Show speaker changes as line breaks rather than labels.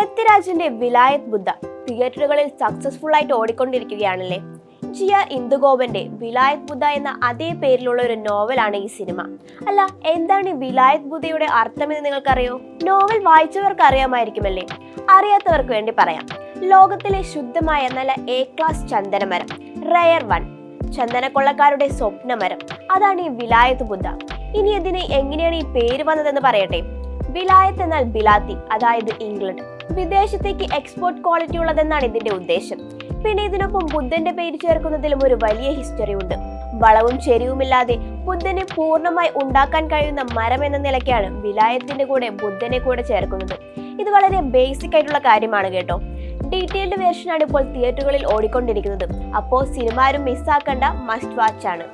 പൃഥ്വിരാജിന്റെ വിലായത് ബുദ്ധ തിയേറ്ററുകളിൽ സക്സസ്ഫുൾ ആയിട്ട് ഓടിക്കൊണ്ടിരിക്കുകയാണല്ലേ. ജിയ ഇന്ദുഗോപന്റെ വിലായത് ബുദ്ധ എന്ന അതേ പേരിലുള്ള ഒരു നോവലാണ് ഈ സിനിമ. അല്ല, എന്താണ് ഈ വിലായത് ബുദ്ധയുടെ അർത്ഥമെന്ന് നിങ്ങൾക്കറിയോ? നോവൽ വായിച്ചവർക്ക് അറിയാമായിരിക്കുമല്ലേ? അറിയാത്തവർക്ക് വേണ്ടി പറയാം. ലോകത്തിലെ ശുദ്ധമായ നല്ല എ ക്ലാസ് ചന്ദനമരം, റയർ വൺ, ചന്ദനക്കൊള്ളക്കാരുടെ സ്വപ്നമരം, അതാണ് ഈ വിലായത് ബുദ്ധ. ഇനി ഇതിന് എങ്ങനെയാണ് ഈ പേര് വന്നതെന്ന് പറയട്ടെ. വിലായത് എന്നാൽ ബിലാത്തി, അതായത് ഇംഗ്ലണ്ട്. വിദേശത്തേക്ക് എക്സ്പോർട്ട് ക്വാളിറ്റി ഉള്ളതെന്നാണ് ഇതിന്റെ ഉദ്ദേശം. പിന്നെ ഇതിനൊപ്പം ബുദ്ധന്റെ പേര് ചേർക്കുന്നതിലും ഒരു വലിയ ഹിസ്റ്ററി ഉണ്ട്. വളവും ചെരിവുമില്ലാതെ ബുദ്ധനെ പൂർണ്ണമായി ഉണ്ടാക്കാൻ കഴിയുന്ന മരം എന്ന നിലയ്ക്കാണ് വിലായത്തിന്റെ കൂടെ ബുദ്ധനെ കൂടെ ചേർക്കുന്നത്. ഇത് വളരെ ബേസിക് ആയിട്ടുള്ള കാര്യമാണ് കേട്ടോ. ഡീറ്റെയിൽഡ് വേർഷനാണ് ഇപ്പോൾ തിയേറ്ററുകളിൽ ഓടിക്കൊണ്ടിരിക്കുന്നത്. അപ്പോൾ സിനിമ ആരും മിസ്സാക്കേണ്ട, മസ്റ്റ് വാച്ച് ആണ്.